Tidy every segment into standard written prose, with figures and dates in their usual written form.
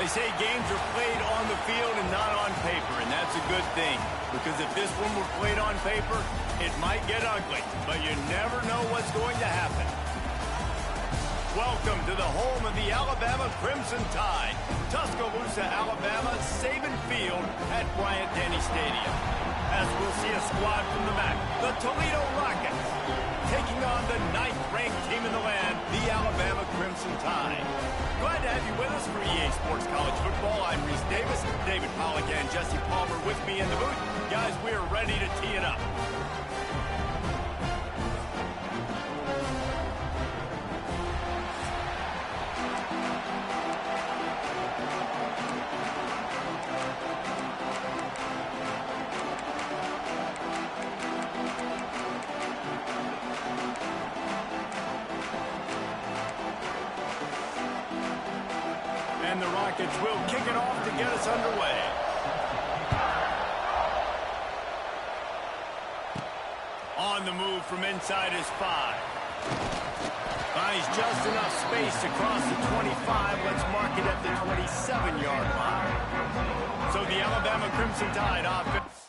They say games are played on the field and not on paper, and that's a good thing. Because if this one were played on paper, it might get ugly, but you never know what's going to happen. Welcome to the home of the Alabama Crimson Tide, Tuscaloosa, Alabama, Saban Field at Bryant-Denny Stadium. As we'll see a squad from the back, the Toledo Rockets, taking on the 9th-ranked team in the land, the Alabama Crimson Tide. Glad to have you with us for EA Sports College Football. I'm Reese Davis, David Pollack and Jesse Palmer with me in the booth. Guys, we are ready to tee it up. And the Rockets will kick it off to get us underway. On the move from inside his 5. Finds just enough space to cross the 25. Let's mark it at the 27-yard line. So the Alabama Crimson Tide offense.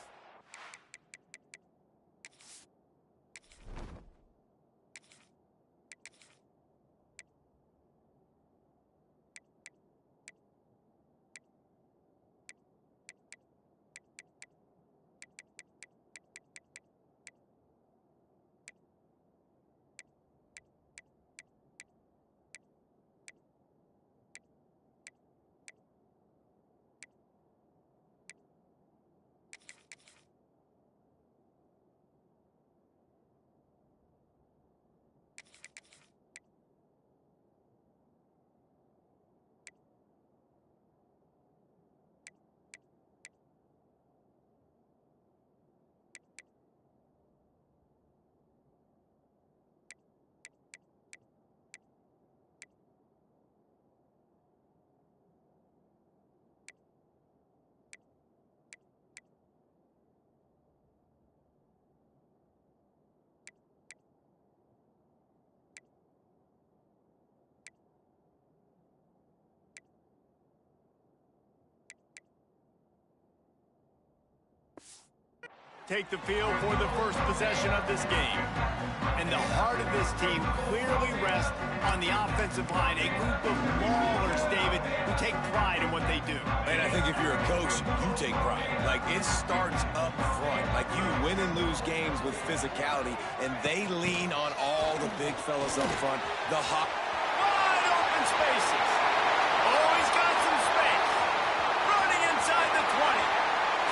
Take the field for the first possession of this game. And the heart of this team clearly rests on the offensive line, a group of maulers, David, who take pride in what they do. And I think if you're a coach, you take pride. Like, it starts up front. Like, you win and lose games with physicality, and they lean on all the big fellas up front. The hot... Wide open spaces. Oh, he's got some space. Running inside the 20.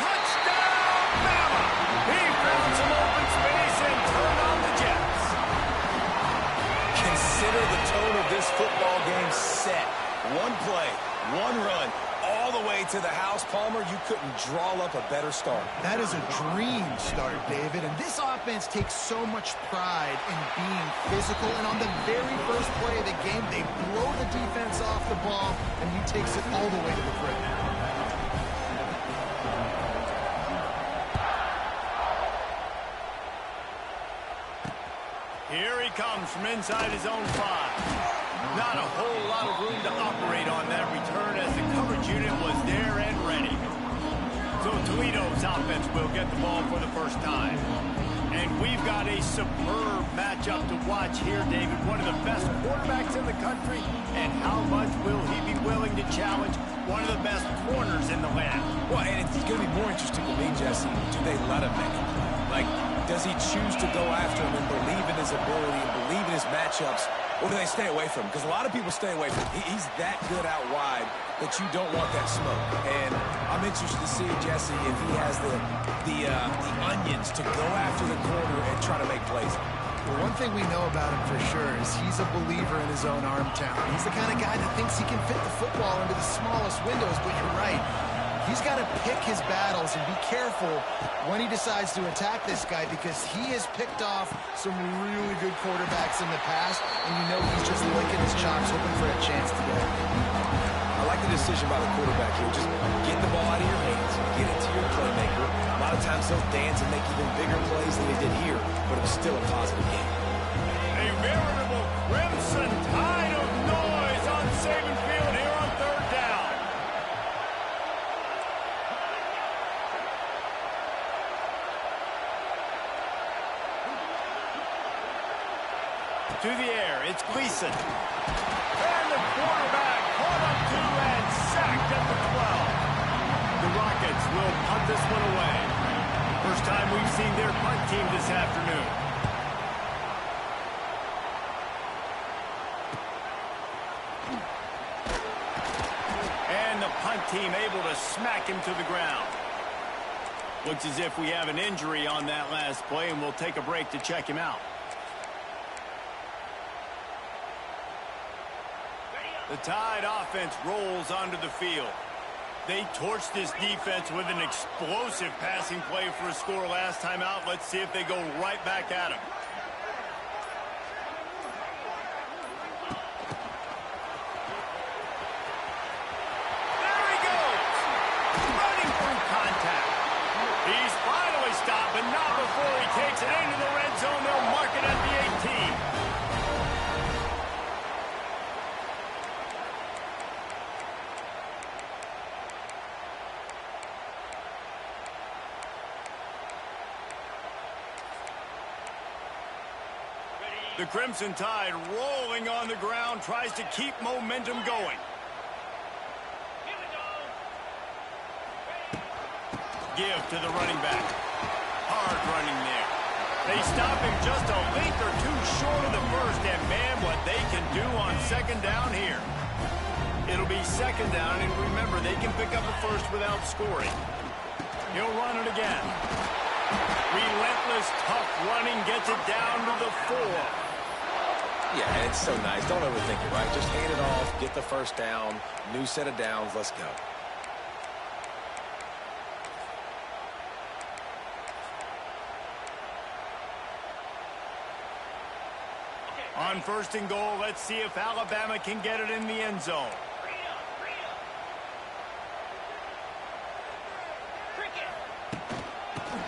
Touchdown, Bama! He found some open space and turned on the Jets. Consider the tone of this football game set. One play, one run, all the way to the house. Palmer, you couldn't draw up a better start. That is a dream start, David. And this offense takes so much pride in being physical. And on the very first play of the game, they blow the defense off the ball, and he takes it all the way to the crib. Here he comes from inside his own 5. Not a whole lot of room to operate on that return as the coverage unit was there and ready. So Toledo's offense will get the ball for the first time. And we've got a superb matchup to watch here, David. One of the best quarterbacks in the country. And how much will he be willing to challenge one of the best corners in the land? Well, and it's going to be more interesting to me, Jesse. Do they let him make it? Like, does he choose to go after him and believe in his ability and believe in his matchups, or do they stay away from him? Because a lot of people stay away from him. He's that good out wide that you don't want that smoke. And I'm interested to see, Jesse, if he has the onions to go after the corner and try to make plays. Well, one thing we know about him for sure is he's a believer in his own arm talent. He's the kind of guy that thinks he can fit the football into the smallest windows, but you're right. He's got to pick his battles and be careful when he decides to attack this guy, because he has picked off some really good quarterbacks in the past, and you know he's just licking his chops hoping for a chance today. I like the decision by the quarterback here. Just get the ball out of your hands, get it to your playmaker. A lot of times they'll dance and make even bigger plays than they did here, but it was still a positive game. A veritable crimson tide of noise on Saban Field here on third down. To the air, it's Gleason. And the quarterback caught up to and sacked at the 12. The Rockets will punt this one away. First time we've seen their punt team this afternoon. And the punt team able to smack him to the ground. Looks as if we have an injury on that last play, and we'll take a break to check him out. The Tide offense rolls onto the field. They torched this defense with an explosive passing play for a score last time out. Let's see if they go right back at him. There he goes! Running through contact. He's finally stopped, but not before he takes it into the red zone. They'll mark it at the 18. The Crimson Tide rolling on the ground, tries to keep momentum going. Give to the running back. Hard running there. They stop him just a length or two short of the first, and man, what they can do on second down here. It'll be second down, and remember, they can pick up a first without scoring. He'll run it again. Relentless, tough running, gets it down to the 4. Yeah, it's so nice. Don't overthink it, right? Just hand it off, get the first down, new set of downs, let's go. On first and goal, let's see if Alabama can get it in the end zone.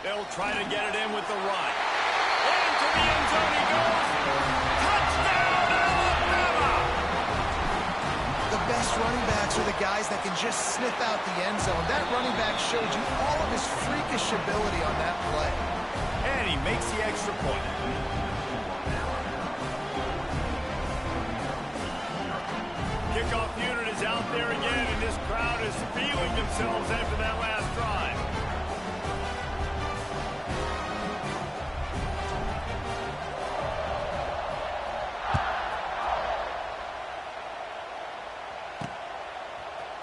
They'll try to get it in with the run. Into the end zone he goes. Touchdown, Alabama! The best running backs are the guys that can just sniff out the end zone. That running back showed you all of his freakish ability on that play. And he makes the extra point. Kickoff unit is out there again, and this crowd is feeling themselves after that last drive.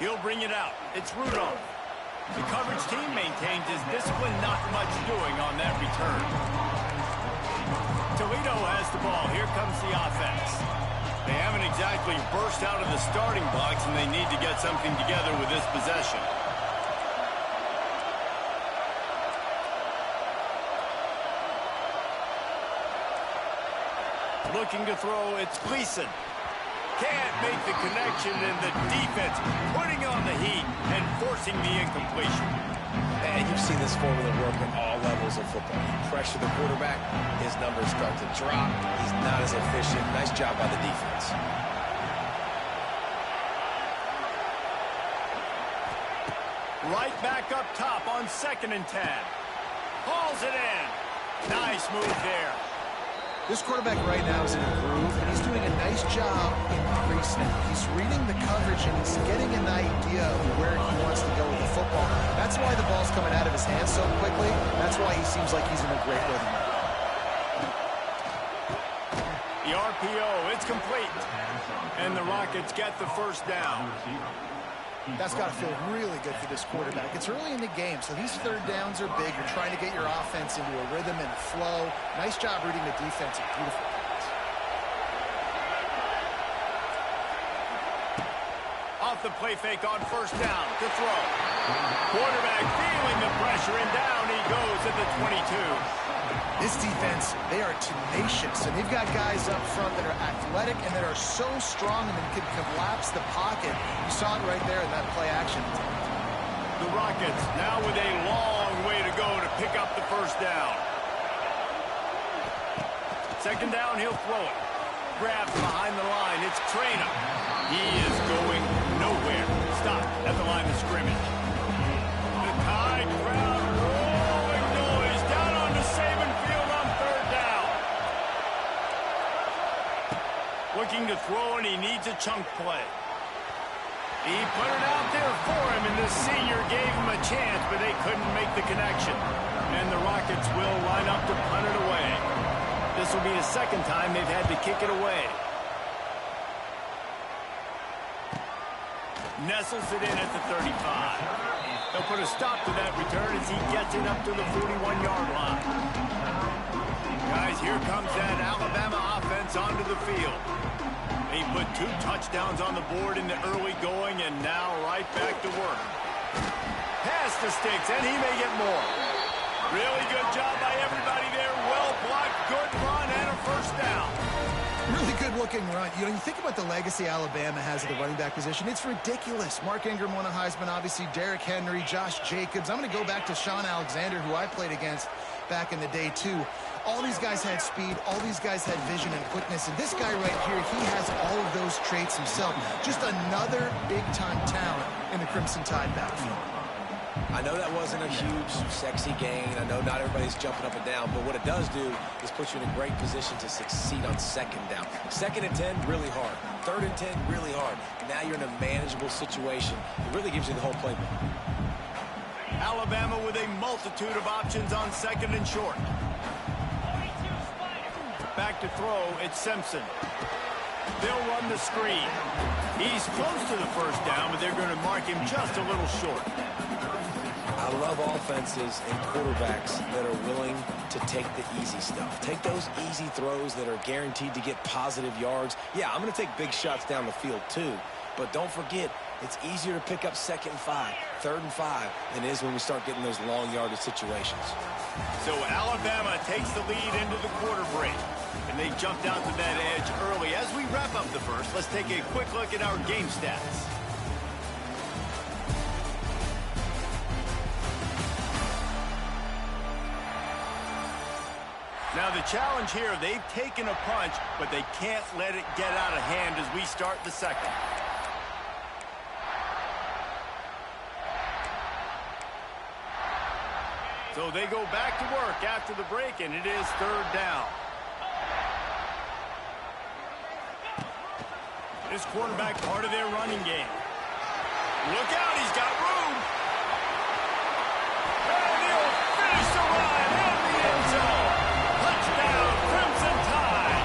He'll bring it out. It's Rudolph. The coverage team maintains his discipline, not much doing on that return. Toledo has the ball. Here comes the offense. They haven't exactly burst out of the starting blocks, and they need to get something together with this possession. Looking to throw, it's Gleason. Can't make the connection, and the defense putting on the heat and forcing the incompletion. And you've seen this formula work at all levels of football. You pressure the quarterback, his numbers start to drop. He's not as efficient. Nice job by the defense. Right back up top on 2nd and 10. Hauls it in. Nice move there. This quarterback right now is in a groove, and he's doing a nice job in pre-snap. He's reading the coverage, and he's getting an idea of where he wants to go with the football. That's why the ball's coming out of his hands so quickly. That's why he seems like he's in a great rhythm. The RPO, it's complete. And the Rockets get the first down. That's got to feel really good for this quarterback. It's early in the game, so these third downs are big. You're trying to get your offense into a rhythm and a flow. Nice job reading the defense. Beautiful pass. Off the play fake on first down to throw. Quarterback feeling the pressure, and down he goes at the 22. This defense, they are tenacious, and they've got guys up front that are athletic and that are so strong and can collapse the pocket. You saw it right there in that play action. The Rockets now with a long way to go to pick up the first down. Second down, he'll throw it. Grabs behind the line. It's Traina. He is going nowhere. Stop at the line of scrimmage. The Tide crowd rolling noise down onto Saban Field on third down. Looking to throw, and he needs a chunk play. He put it out there for him, and the senior gave him a chance, but they couldn't make the connection. And the Rockets will line up to punt it away. This will be the second time they've had to kick it away. Nestles it in at the 35. They'll put a stop to that return as he gets it up to the 41-yard line. Guys, here comes that Alabama offense onto the field. They put 2 touchdowns on the board in the early going, and now right back to work. Pass the sticks, and he may get more. Really good job by everybody there. Well blocked, good run, and a first down. Really good-looking run. You know, you think about the legacy Alabama has at the running back position. It's ridiculous. Mark Ingram won a Heisman, obviously. Derrick Henry, Josh Jacobs. I'm going to go back to Sean Alexander, who I played against back in the day, too. All these guys had speed. All these guys had vision and quickness. And this guy right here, he has all of those traits himself. Just another big-time talent in the Crimson Tide backfield. I know that wasn't a huge, sexy gain. I know not everybody's jumping up and down, but what it does do is put you in a great position to succeed on second down. 2nd and 10, really hard. 3rd and 10, really hard. Now you're in a manageable situation. It really gives you the whole playbook. Alabama with a multitude of options on 2nd and short. Back to throw, it's Simpson. They'll run the screen. He's close to the first down, but they're going to mark him just a little short. I love offenses and quarterbacks that are willing to take the easy stuff. Take those easy throws that are guaranteed to get positive yards. Yeah, I'm going to take big shots down the field too. But don't forget, it's easier to pick up 2nd and 5, 3rd and 5 than it is when we start getting those long yardage situations. So Alabama takes the lead into the quarter break. And they jumped out to that edge early. As we wrap up the first, let's take a quick look at our game stats. Now the challenge here, they've taken a punch, but they can't let it get out of hand as we start the second. So they go back to work after the break, and it is 3rd down. This quarterback part of their running game. Look out, he's got room. And he'll finish the run in the end zone. Touchdown, Crimson Tide.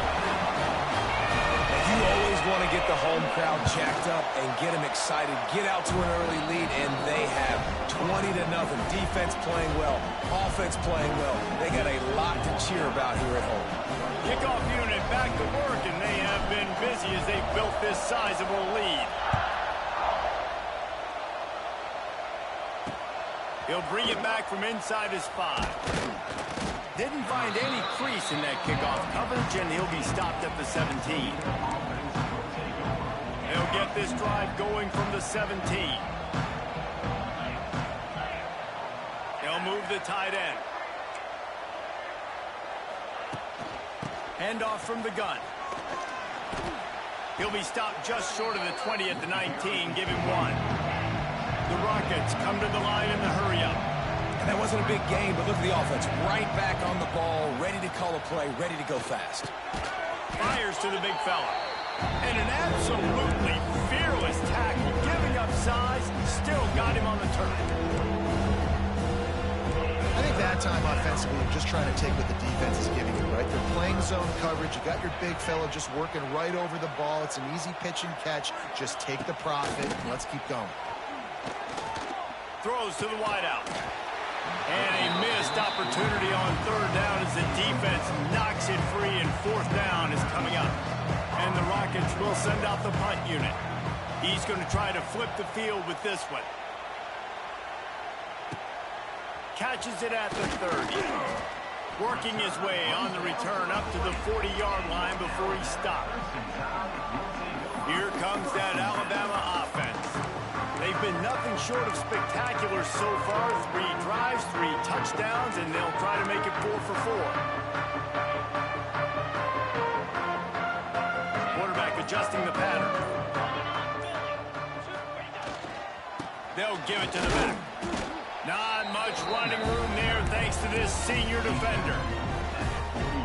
You always want to get the home crowd jacked up and get them excited. Get out to an early lead, and they have 20-0. Defense playing well. Offense playing well. They got a lot to cheer about here at home. Kickoff unit back to work, and they have been busy as they built this sizable lead. He'll bring it back from inside his 5. Didn't find any crease in that kickoff coverage, and he'll be stopped at the 17. They'll get this drive going from the 17. They'll move the tight end. Handoff from the gun. He'll be stopped just short of the 20 at the 19. Give him 1. The Rockets come to the line in the hurry-up. And that wasn't a big game, but look at the offense. Right back on the ball, ready to call a play, ready to go fast. Fires to the big fella. And an absolutely fearless tackle. Giving up size, still got him on the turn. I think that time offensively, you're just trying to take what the defense is giving you, right? They're playing zone coverage. You got your big fella just working right over the ball. It's an easy pitch and catch. Just take the profit, and let's keep going. Throws to the wideout. And a missed opportunity on 3rd down as the defense knocks it free, and 4th down is coming up. And the Rockets will send out the punt unit. He's going to try to flip the field with this one. Catches it at the 30. Working his way on the return up to the 40-yard line before he stopped. Here comes that Alabama offense. They've been nothing short of spectacular so far. 3 drives, 3 touchdowns, and they'll try to make it 4 for 4. Quarterback adjusting the pattern. They'll give it to the back. Not much running room there thanks to this senior defender.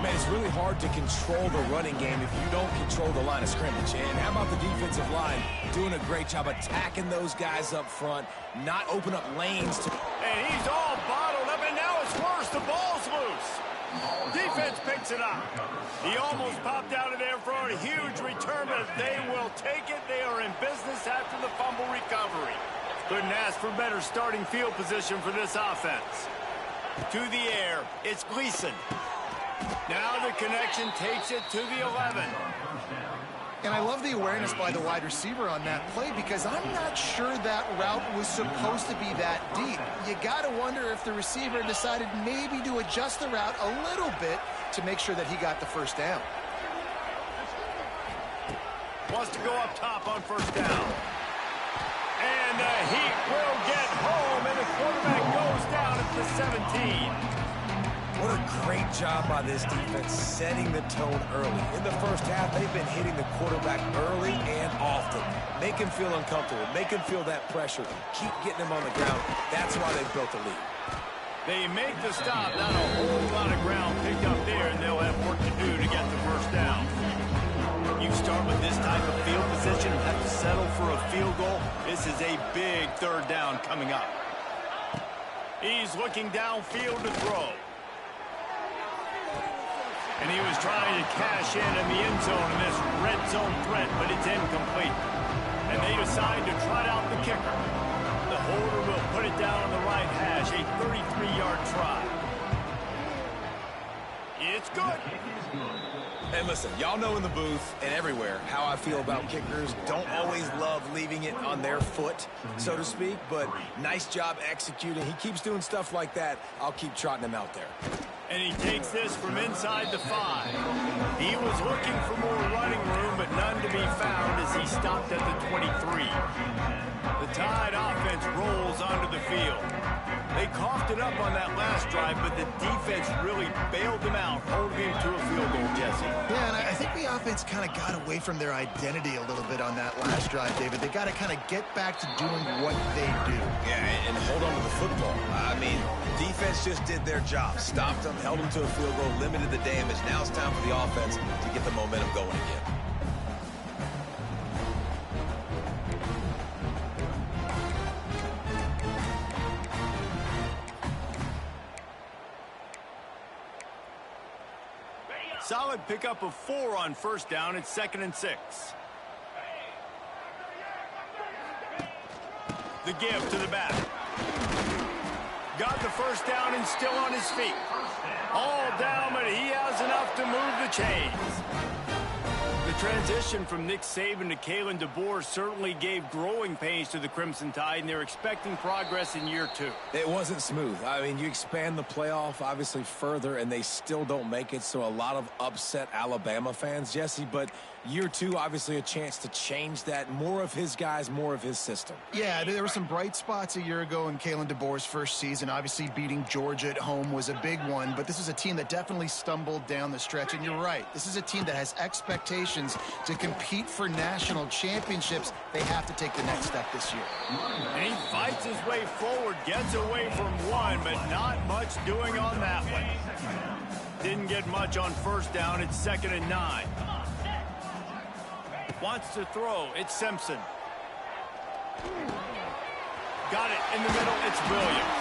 Man, it's really hard to control the running game if you don't control the line of scrimmage. And how about the defensive line doing a great job attacking those guys up front, not open up lanes to... And he's all bottled up, and now it's worse. The ball's loose. Defense picks it up. He almost popped out of there for a huge return, but they will take it. They are in business after the fumble recovery. Couldn't ask for better starting field position for this offense. To the air, it's Gleason. Now the connection takes it to the 11. And I love the awareness by the wide receiver on that play because I'm not sure that route was supposed to be that deep. You got to wonder if the receiver decided maybe to adjust the route a little bit to make sure that he got the first down. Wants to go up top on first down. And the Heat will get home, and the quarterback goes down at the 17. What a great job by this defense setting the tone early. In the first half, they've been hitting the quarterback early and often. Make him feel uncomfortable. Make him feel that pressure. Keep getting him on the ground. That's why they've built the lead. They make the stop. Not a whole lot of ground picked up there, and they'll have work to do to get the first down. You start with this type of field position and have to settle for a field goal. This is a big third down coming up. He's looking downfield to throw. And he was trying to cash in the end zone in this red zone threat, but it's incomplete. And they decide to trot out the kicker. The holder will put it down on the right hash, a 33-yard try. It's good. And listen, y'all know in the booth and everywhere how I feel about kickers. Don't always love leaving it on their foot, so to speak, but nice job executing. He keeps doing stuff like that. I'll keep trotting him out there. And he takes this from inside the 5. He was looking for more running room, but none to be found as he stopped at the 23. The Tide offense rolls onto the field. They coughed it up on that last drive, but the defense really bailed them out, holding him to a field goal, Jesse. Yeah, and I think the offense kind of got away from their identity a little bit on that last drive, David. They got to kind of get back to doing what they do. Yeah, and hold on to the football. I mean, defense just did their job. Stopped them, held them to a field goal, limited the damage. Now it's time for the offense to get the momentum going again. Solid pickup of 4 on first down. It's 2nd and 6. The give to the back. Got the first down and still on his feet. All down, but he has enough to move the chains. The transition from Nick Saban to Kalen DeBoer certainly gave growing pains to the Crimson Tide, and they're expecting progress in year 2. It wasn't smooth. I mean, you expand the playoff, obviously, further, and they still don't make it, so a lot of upset Alabama fans, Jesse, but year 2, obviously, a chance to change that. More of his guys, more of his system. Yeah, there were some bright spots a year ago in Kalen DeBoer's first season. Obviously, beating Georgia at home was a big one, but this is a team that definitely stumbled down the stretch, and you're right. This is a team that has expectations to compete for national championships. They have to take the next step this year. And he fights his way forward, gets away from one, but not much doing on that one. Didn't get much on first down. It's 2nd and 9. Wants to throw. It's Simpson. Got it in the middle. It's Williams.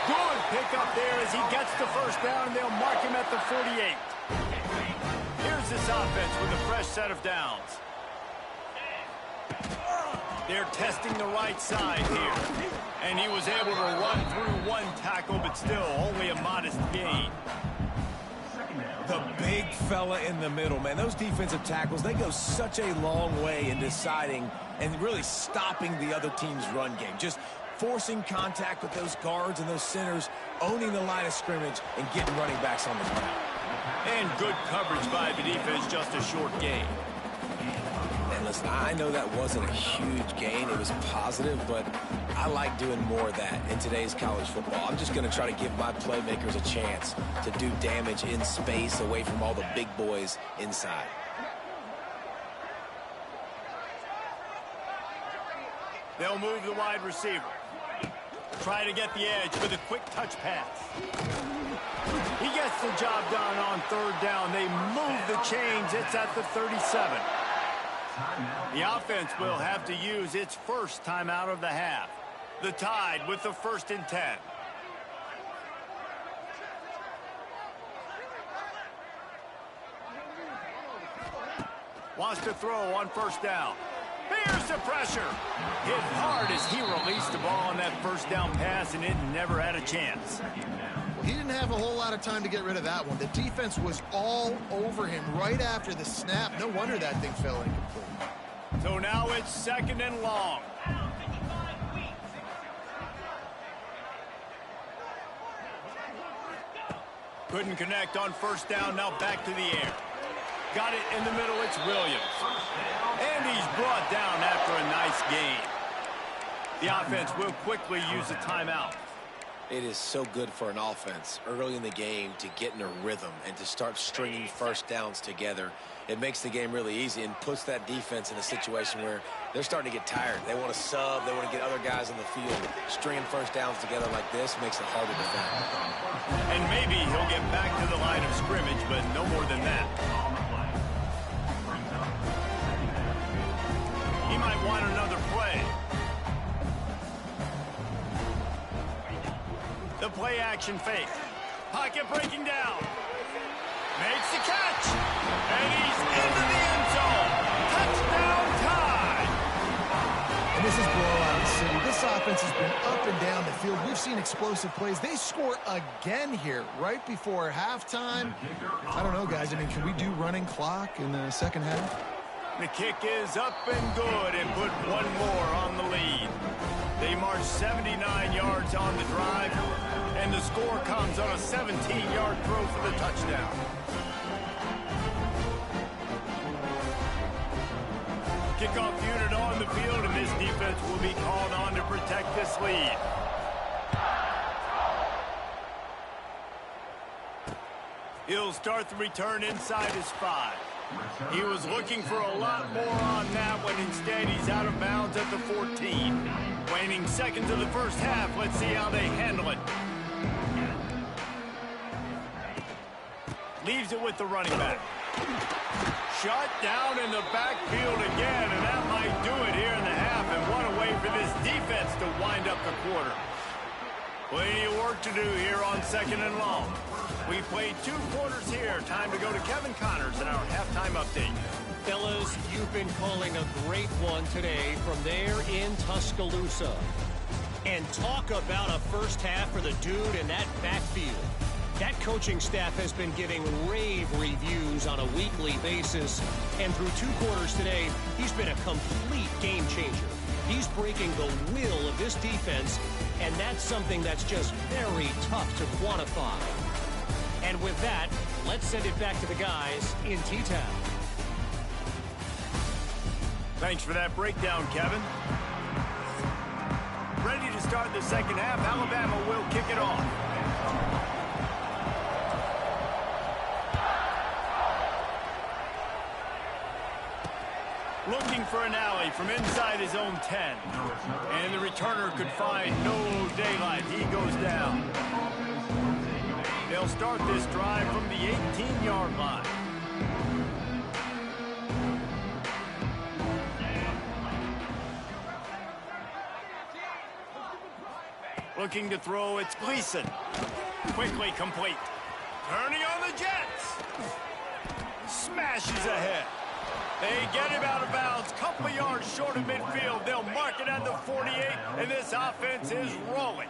Good pickup there as he gets the first down, and they'll mark him at the 48. Here's this offense with a fresh set of downs. They're testing the right side here. And he was able to run through one tackle, but still only a modest gain. The big fella in the middle, man. Those defensive tackles, they go such a long way in deciding and really stopping the other team's run game. Just forcing contact with those guards and those centers, owning the line of scrimmage, and getting running backs on the ground. And good coverage by the defense, just a short gain. And listen, I know that wasn't a huge gain. It was positive, but I like doing more of that in today's college football. I'm just going to try to give my playmakers a chance to do damage in space away from all the big boys inside. They'll move the wide receiver. Try to get the edge with a quick touch pass. He gets the job done on third down. They move the chains. It's at the 37. The offense will have to use its first timeout of the half. The Tide with the 1st and 10. Wants to throw on 1st down. Here's the pressure. Hit hard as he released the ball on that 1st down pass, and it never had a chance. Well, he didn't have a whole lot of time to get rid of that one. The defense was all over him right after the snap. No wonder that thing fell incomplete. So now it's 2nd and long. Couldn't connect on 1st down. Now back to the air. Got it in the middle. It's Williams. And he's brought down after a nice gain. The offense will quickly use a timeout. It is so good for an offense early in the game to get in a rhythm and to start stringing 1st downs together. It makes the game really easy and puts that defense in a situation where they're starting to get tired. They want to sub. They want to get other guys on the field. Stringing 1st downs together like this makes it hard to defend. And maybe he'll get back to the line of scrimmage, but no more than that. He might want another play. The play action fake. Pocket breaking down. Makes the catch. And he's into the end zone. Touchdown Tide. And this is blowout city. This offense has been up and down the field. We've seen explosive plays. They score again here right before halftime. I don't know, guys. I mean, can we do running clock in the 2nd half? The kick is up and good and put one more on the lead. They march 79 yards on the drive, and the score comes on a 17-yard throw for the touchdown. Kickoff unit on the field, and this defense will be called on to protect this lead. He'll start the return inside his 5. He was looking for a lot more on that one. Instead, he's out of bounds at the 14. Waning seconds of the 1st half. Let's see how they handle it. Leaves it with the running back. Shut down in the backfield again, and that might do it here in the half. And what a way for this defense to wind up the quarter. Plenty of work to do here on 2nd and long. We played 2 quarters here. Time to go to Kevin Connors in our halftime update. Fellas, you've been calling a great one today from there in Tuscaloosa. And talk about a 1st half for the dude in that backfield. That coaching staff has been giving rave reviews on a weekly basis. And through 2 quarters today, he's been a complete game changer. He's breaking the will of this defense, and that's something that's just very tough to quantify. And with that, let's send it back to the guys in T-Town. Thanks for that breakdown, Kevin. Ready to start the 2nd half. Alabama will kick it off. Looking for an alley from inside his own 10. And the returner could find no daylight. He goes down. They'll start this drive from the 18-yard line. Looking to throw, it's Gleason. Quickly complete. Turning on the Jets. Smashes ahead. They get him out of bounds. Couple yards short of midfield. They'll mark it at the 48, and this offense is rolling.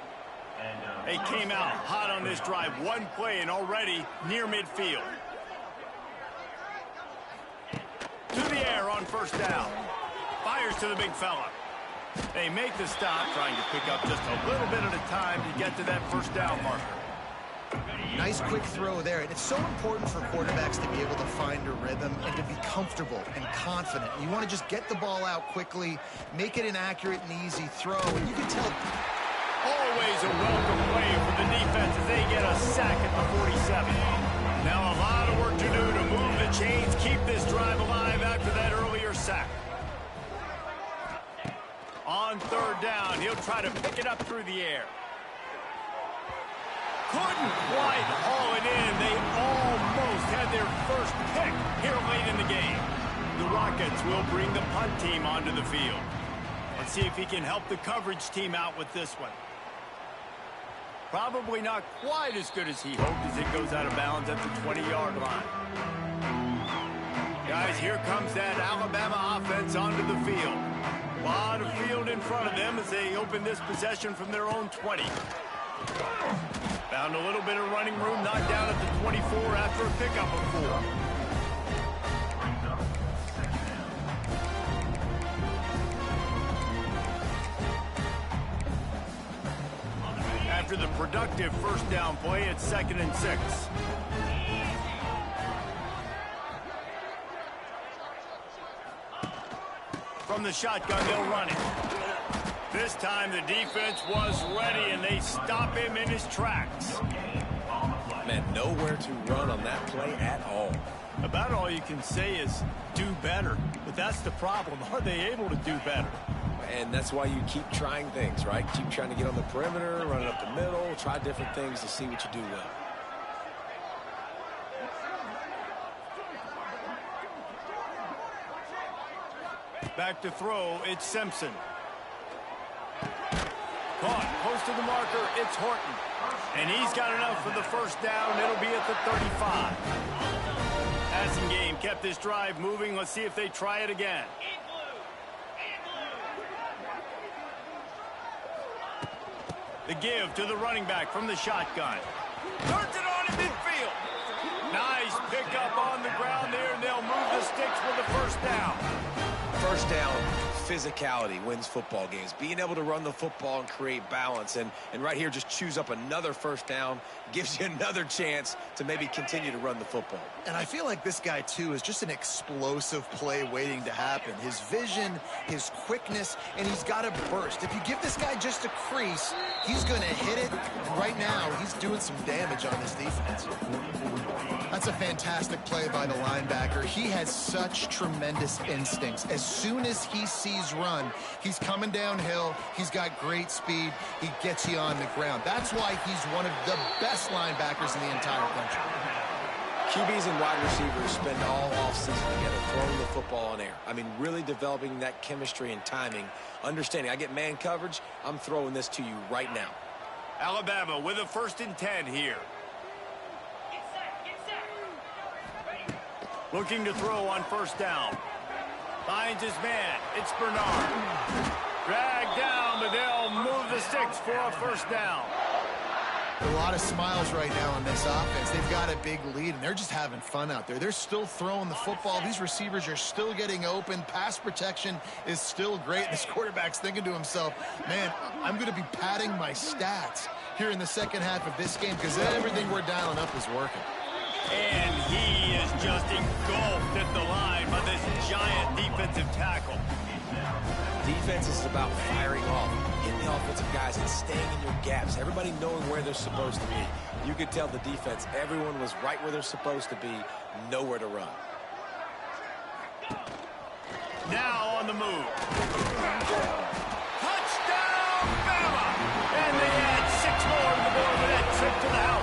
They came out hot on this drive. 1 play and already near midfield. To the air on 1st down. Fires to the big fella. They make the stop, trying to pick up just a little bit at a time to get to that 1st down marker. Nice quick throw there. And it's so important for quarterbacks to be able to find a rhythm and to be comfortable and confident. You want to just get the ball out quickly, make it an accurate and easy throw. And you can tell... Always a welcome play for the defense as they get a sack at the 47. Now a lot of work to do to move the chains, keep this drive alive after that earlier sack. On 3rd down, he'll try to pick it up through the air. couldn't quite haul it in. They almost had their first pick here late in the game. The Rockets will bring the punt team onto the field. Let's see if he can help the coverage team out with this one. Probably not quite as good as he hoped as it goes out of bounds at the 20-yard line. Guys, here comes that Alabama offense onto the field. A lot of field in front of them as they open this possession from their own 20. Found a little bit of running room, knocked down at the 24 after a pickup of 4. After the productive first down play, it's 2nd and 6. From the shotgun, they'll run it. This time the defense was ready, and they stop him in his tracks. Man, nowhere to run on that play at all. About all you can say is do better. But that's the problem. Are they able to do better? And that's why you keep trying things, right? Keep trying to get on the perimeter, run it up the middle, try different things to see what you do well. Back to throw, it's Simpson. Caught, close to the marker, it's Horton. And he's got enough for the first down. It'll be at the 35. Passing game kept this drive moving. Let's see if they try it again. The give to the running back from the shotgun. Turns it on in midfield. Nice pickup on the ground there, and they'll move the sticks with the first down. First down, physicality wins football games. Being able to run the football and create balance. And right here, just choose up another first down. Gives you another chance to maybe continue to run the football. And I feel like this guy, too, is just an explosive play waiting to happen. His vision, his quickness, and he's got a burst. If you give this guy just a crease, he's going to hit it. And right now, he's doing some damage on this defense. That's a fantastic play by the linebacker. He has such tremendous instincts. As soon as he sees run, he's coming downhill. He's got great speed. He gets you on the ground. That's why he's one of the best linebackers in the entire country. QBs and wide receivers spend all offseason together throwing the football in air. I mean, really developing that chemistry and timing. Understanding, I get man coverage, I'm throwing this to you right now. Alabama with a 1st and 10 here. Looking to throw on first down. Finds his man. It's Bernard. Dragged down, but they'll move the sticks for a first down. A lot of smiles right now on this offense. They've got a big lead, and they're just having fun out there. They're still throwing the football. These receivers are still getting open. Pass protection is still great. This quarterback's thinking to himself, man, I'm going to be padding my stats here in the second half of this game because everything we're dialing up is working. And he is just engulfed at the line by this giant defensive tackle. Defense is about firing off, hitting the offensive guys and staying in your gaps. Everybody knowing where they're supposed to be. You could tell the defense, everyone was right where they're supposed to be, nowhere to run. Now on the move. Touchdown, Bama! And they add 6 more to the board with that trip to the house.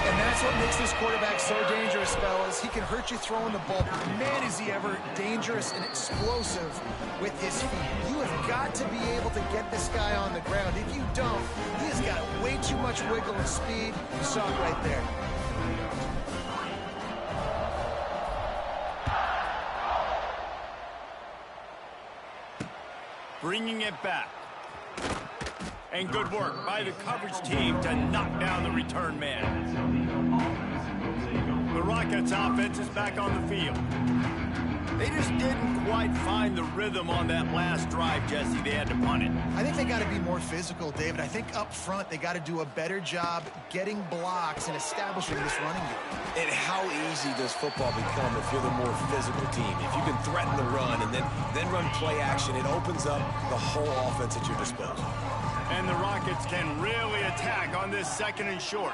And that's what makes this quarterback so dangerous, fellas. He can hurt you throwing the ball. Man, is he ever dangerous and explosive with his feet. You have got to be able to get this guy on the ground. If you don't, he has got way too much wiggle and speed. You saw it right there. Bringing it back. And good work by the coverage team to knock down the return man. The Rockets offense is back on the field. They just didn't quite find the rhythm on that last drive, Jesse. They had to punt it. I think they got to be more physical, David. I think up front they got to do a better job getting blocks and establishing this running game. And how easy does football become if you're the more physical team? If you can threaten the run and then run play action, it opens up the whole offense at your disposal. And the Rockets can really attack on this 2nd and short.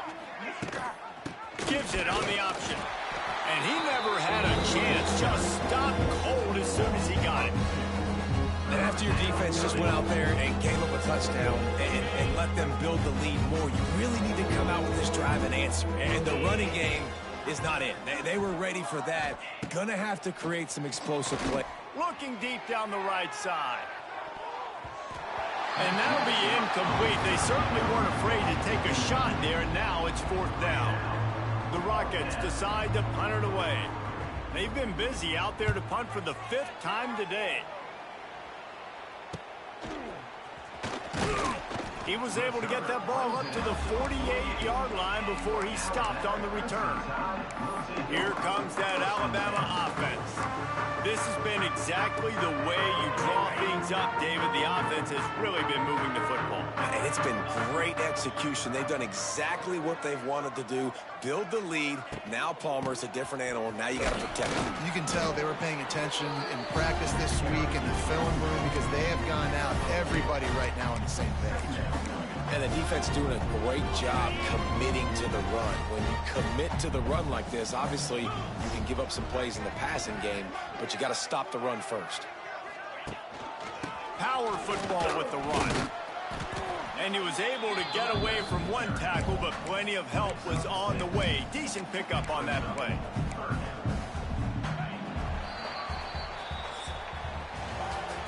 Gives it on the option. And he never had a chance. Just stopped cold as soon as he got it. They have after your defense just went out there and gave up a touchdown and let them build the lead more, you really need to come out with this drive and answer. And the running game is not in. They were ready for that. Gonna have to create some explosive play. Looking deep down the right side. And that'll be incomplete. They certainly weren't afraid to take a shot there, and now it's 4th down. The Rockets decide to punt it away. They've been busy out there to punt for the 5th time today. He was able to get that ball up to the 48-yard line before he stopped on the return. Here comes that Alabama offense. This has been exactly the way you draw things up, David. The offense has really been moving the football. And it's been great execution. They've done exactly what they've wanted to do. Build the lead. Now Palmer's a different animal. Now you got to protect him. You can tell they were paying attention in practice this week in the film room because they have gone out, everybody right now on the same page. And the defense doing a great job committing to the run. When you commit to the run like this, obviously you can give up some plays in the passing game, but you got to stop the run first. Power football with the run. And he was able to get away from one tackle, but plenty of help was on the way. Decent pickup on that play.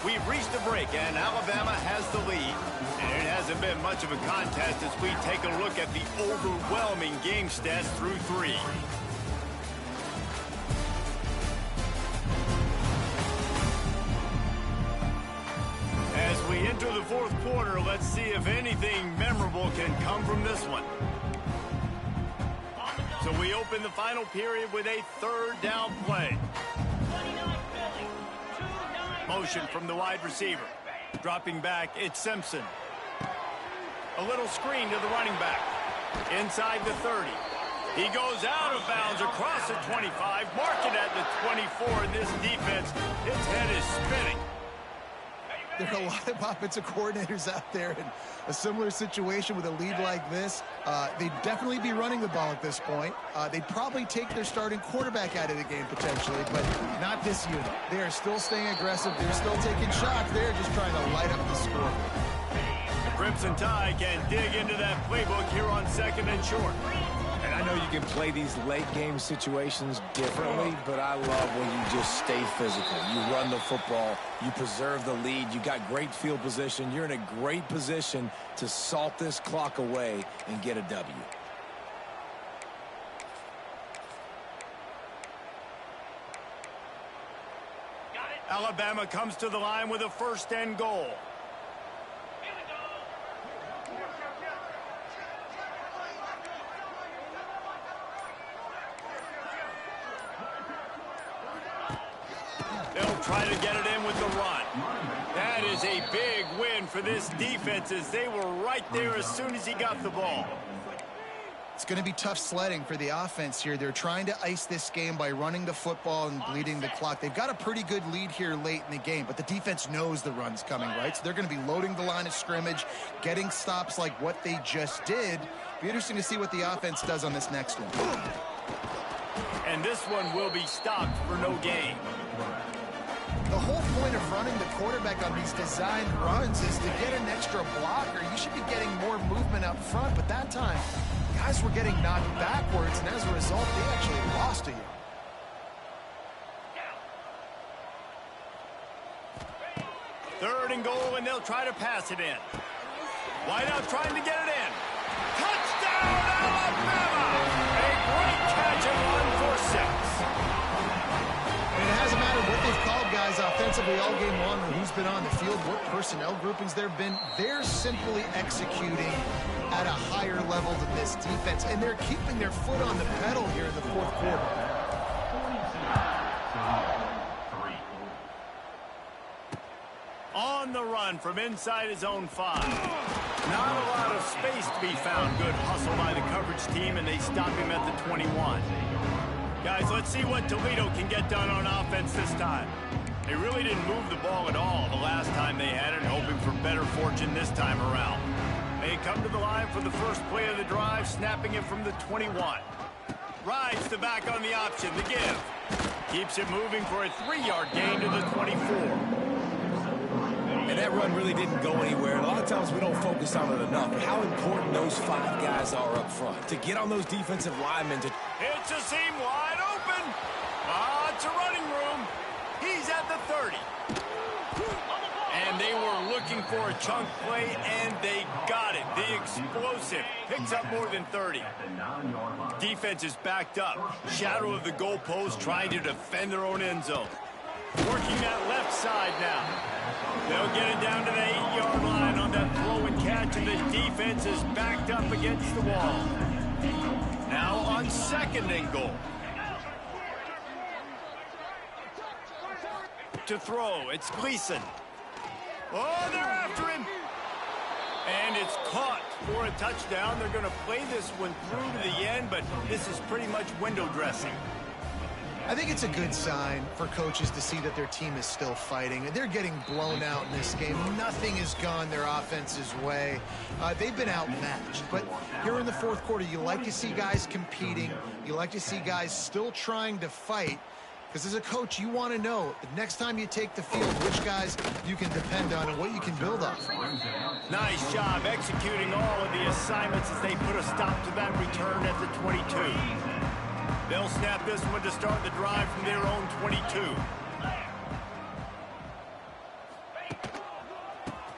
We've reached the break, and Alabama has the lead. And it hasn't been much of a contest as we take a look at the overwhelming game stats through 3. As we enter the 4th quarter, let's see if anything memorable can come from this one. So we open the final period with a 3rd down play. Motion from the wide receiver. Dropping back, it's Simpson. A little screen to the running back. Inside the 30. He goes out of bounds across the 25. Mark it at the 24. And this defense, its head is spinning. There are a lot of offensive coordinators out there in a similar situation with a lead like this. They'd definitely be running the ball at this point. They'd probably take their starting quarterback out of the game potentially, but not this unit. They are still staying aggressive. They're still taking shots. They're just trying to light up the score. The Crimson Tide can dig into that playbook here on 2nd and short. And I know you can play these late game situations differently, but I love when you just stay physical. You run the football, you preserve the lead, you got great field position, you're in a great position to salt this clock away and get a W. Alabama comes to the line with a 1st and goal. They'll try to get it in with the run. That is a big win for this defense as they were right there as soon as he got the ball. It's going to be tough sledding for the offense here. They're trying to ice this game by running the football and bleeding the clock. They've got a pretty good lead here late in the game, but the defense knows the run's coming, right? So they're going to be loading the line of scrimmage, getting stops like what they just did. Be interesting to see what the offense does on this next one. And this one will be stopped for no gain. The whole point of running the quarterback on these designed runs is to get an extra blocker. You should be getting more movement up front, but that time, guys were getting knocked backwards, and as a result, they actually lost a yard. 3rd and goal, and they'll try to pass it in. Wideout trying to get it in. Touchdown, Alabama! A great catch and run for 6. And it hasn't mattered what they've called guys offensively all game long or who's been on the field, what personnel groupings there have been. They're simply executing at a higher level than this defense, and they're keeping their foot on the pedal here in the 4th quarter. On the run from inside his own 5. Not a lot of space to be found. Good hustle by the coverage team, and they stop him at the 21. Guys, let's see what Toledo can get done on offense this time. They really didn't move the ball at all the last time they had it, hoping for better fortune this time around. They come to the line for the first play of the drive, snapping it from the 21. Rides the back on the option, the give. Keeps it moving for a 3-yard gain to the 24. And that run really didn't go anywhere. A lot of times we don't focus on it enough. But how important those 5 guys are up front to get on those defensive linemen. It's a seam wide open. It's a running room. He's at the 30. And they were looking for a chunk play, and they got it. The explosive picks up more than 30. Defense is backed up. Shadow of the goalpost trying to defend their own end zone. Working that left side now. They'll get it down to the 8-yard line on that throw and catch, and the defense is backed up against the wall. Now on 2nd and goal. To throw, it's Gleason. Oh, they're after him. And it's caught for a touchdown. They're going to play this one through to the end, but this is pretty much window dressing. I think it's a good sign for coaches to see that their team is still fighting. They're getting blown out in this game. Nothing has gone their offense's way. They've been outmatched. But here in the 4th quarter, you like to see guys competing. You like to see guys still trying to fight. Because as a coach, you want to know the next time you take the field, which guys you can depend on and what you can build off. Nice job executing all of the assignments as they put a stop to that return at the 22. They'll snap this one to start the drive from their own 22.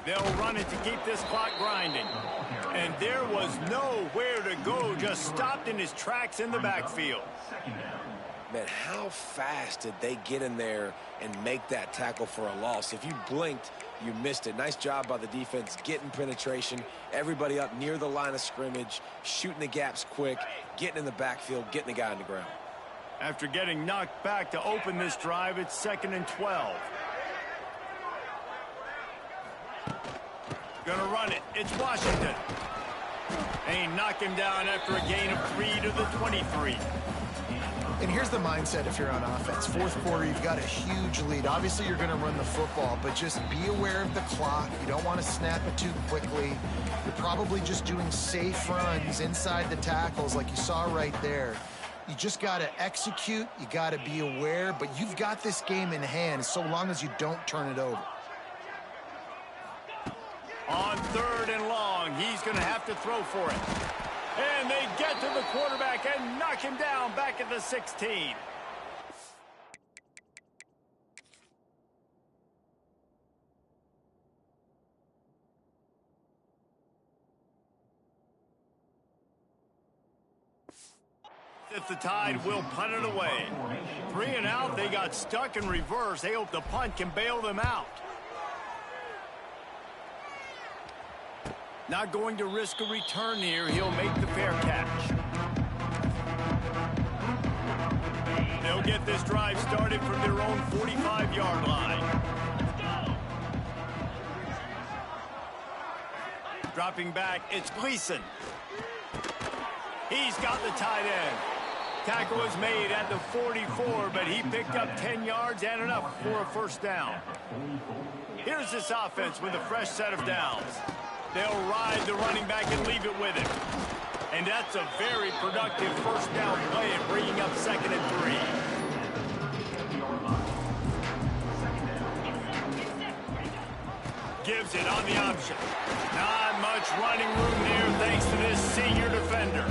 They'll run it to keep this clock grinding. And there was nowhere to go, just stopped in his tracks in the backfield. Man, how fast did they get in there and make that tackle for a loss? If you blinked, you missed it. Nice job by the defense getting penetration. Everybody up near the line of scrimmage, shooting the gaps quick, getting in the backfield, getting the guy on the ground. After getting knocked back to open this drive, it's 2nd and 12. Gonna run it. It's Washington. They knock him down after a gain of 3 to the 23. And here's the mindset if you're on offense. 4th quarter, you've got a huge lead. Obviously, you're going to run the football, but just be aware of the clock. You don't want to snap it too quickly. You're probably just doing safe runs inside the tackles like you saw right there. You just got to execute. You got to be aware, but you've got this game in hand so long as you don't turn it over. On 3rd and long, he's going to have to throw for it. And they get to the quarterback and knock him down back at the 16. If the Tide will punt it away. 3 and out, they got stuck in reverse. They hope the punt can bail them out. Not going to risk a return here. He'll make the fair catch. They'll get this drive started from their own 45-yard line. Dropping back, it's Gleason. He's got the tight end. Tackle is made at the 44, but he picked up 10 yards and enough for a 1st down. Here's this offense with a fresh set of downs. They'll ride the running back and leave it with him. And that's a very productive 1st down play and bringing up 2nd and 3. Gives it on the option. Not much running room there thanks to this senior defender.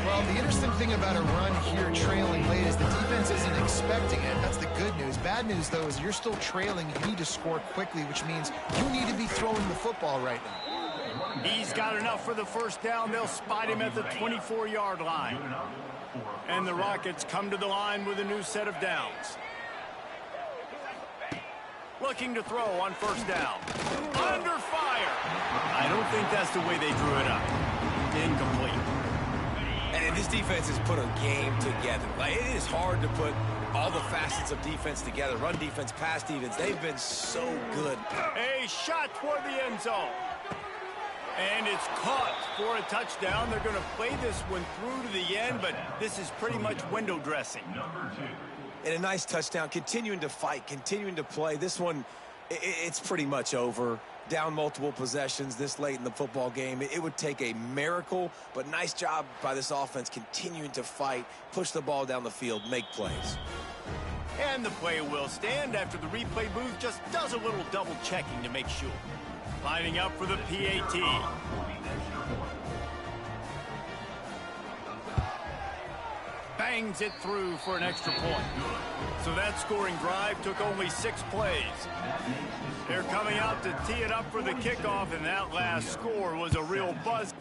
Well, the interesting thing about a run here trailing late is the defense isn't expecting it. That's the good news. Bad news, though, is you're still trailing. You need to score quickly, which means you need to be throwing the football right now. He's got enough for the 1st down. They'll spot him at the 24-yard line. And the Rockets come to the line with a new set of downs. Looking to throw on 1st down. Under fire. I don't think that's the way they drew it up. Incomplete. And this defense has put a game together. Like, it is hard to put all the facets of defense together. Run defense, pass defense. They've been so good. A shot toward the end zone. And it's caught for a touchdown. They're going to play this one through to the end, but this is pretty much window dressing. And a nice touchdown, continuing to fight, continuing to play. This one, it's pretty much over. down multiple possessions this late in the football game. It would take a miracle, but nice job by this offense continuing to fight, push the ball down the field, make plays. And the play will stand after the replay booth just does a little double checking to make sure. Lining up for the PAT. Bangs it through for an extra point. So that scoring drive took only 6 plays. They're coming out to tee it up for the kickoff, and that last score was a real buzz.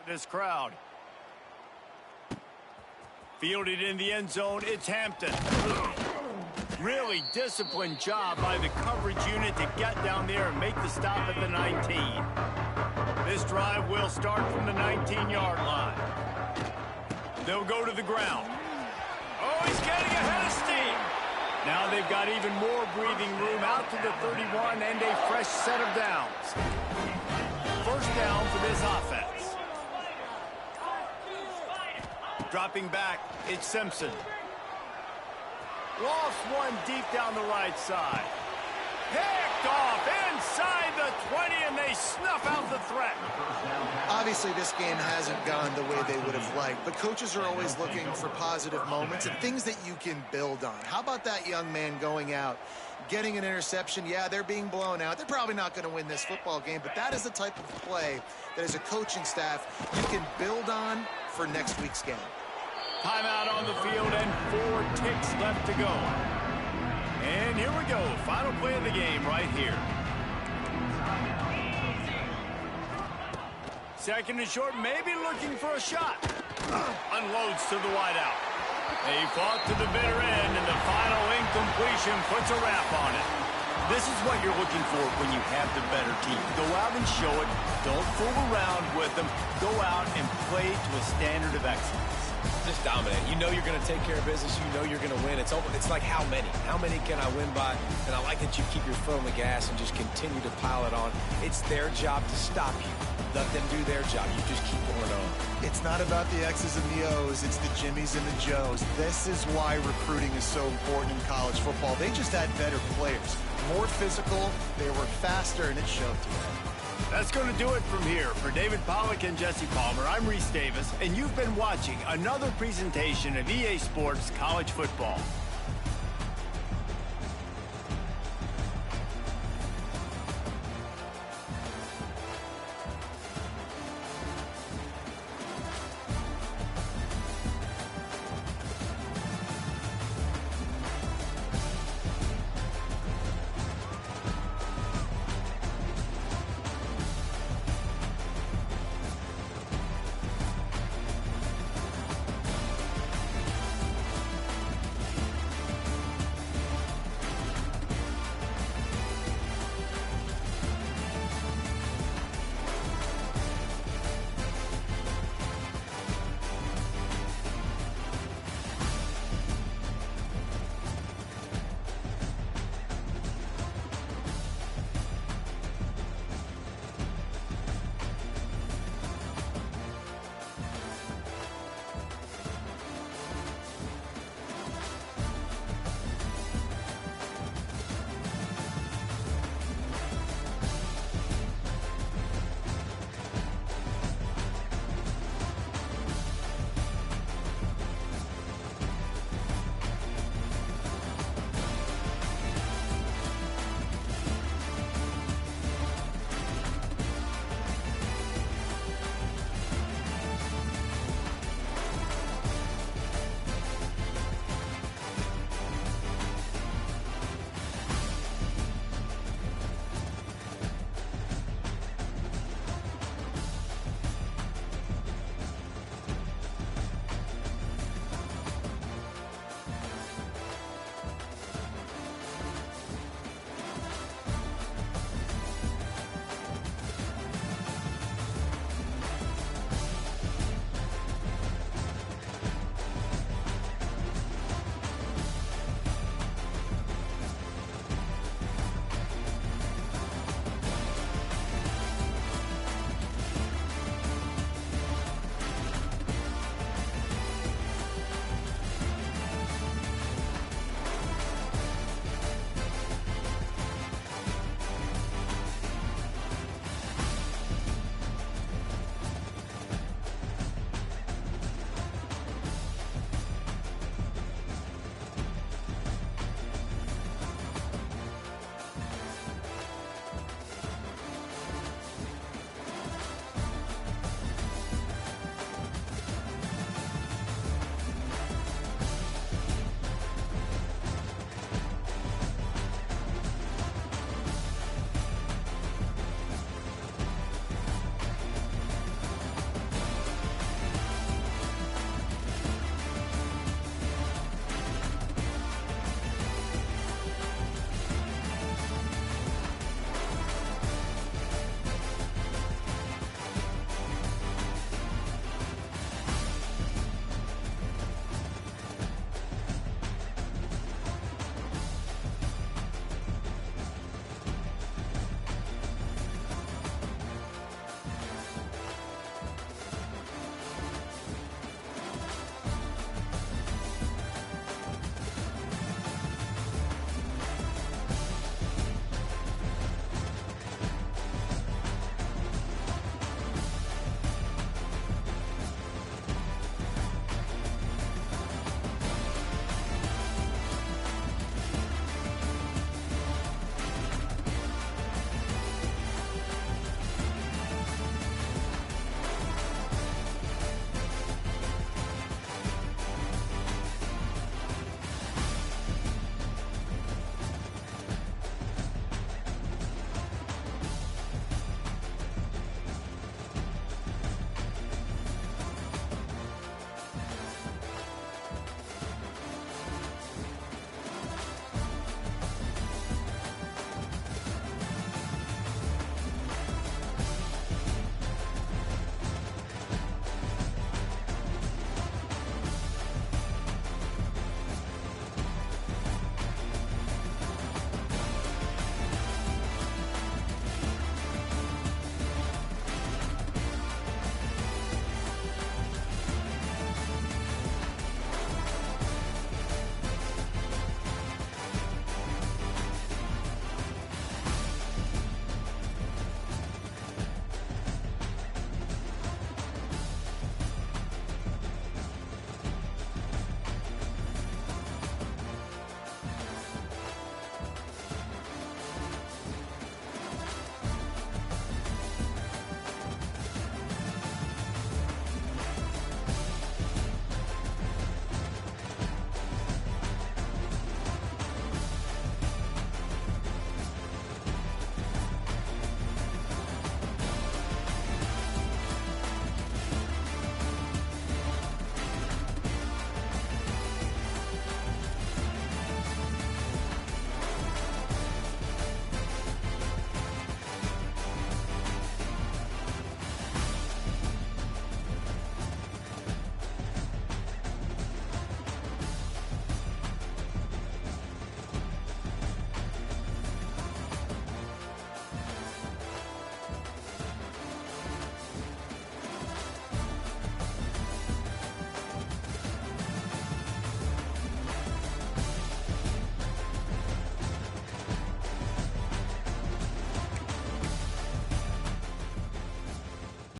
This crowd. Fielded in the end zone, it's Hampton. Really disciplined job by the coverage unit to get down there and make the stop at the 19. This drive will start from the 19-yard line. They'll go to the ground. Oh, he's getting ahead of steam. Now they've got even more breathing room out to the 31 and a fresh set of downs. First down for this offense. Dropping back, it's Simpson. Lost one deep down the right side. Picked off inside the 20, and they snuff out the threat. Obviously, this game hasn't gone the way they would have liked, but coaches are always looking for positive moments and things that you can build on. How about that young man going out, getting an interception? Yeah, they're being blown out. They're probably not going to win this football game, but that is the type of play that as a coaching staff you can build on for next week's game. Timeout on the field and 4 ticks left to go. And here we go. Final play of the game right here. Second and short, maybe looking for a shot. Unloads to the wideout. They fought to the bitter end, and the final incompletion puts a wrap on it. This is what you're looking for when you have the better team. Go out and show it. Don't fool around with them. Go out and play to a standard of excellence. Just dominate. You know you're going to take care of business. You know you're going to win. It's like how many? How many can I win by? And I like that you keep your foot on the gas and just continue to pile it on. It's their job to stop you. Let them do their job. You just keep going on. It's not about the X's and the O's. It's the Jimmies and the Joes. This is why recruiting is so important in college football. They just had better players. More physical. They were faster, and it showed today. That's going to do it from here. For David Pollack and Jesse Palmer, I'm Reese Davis, and you've been watching another presentation of EA Sports College Football.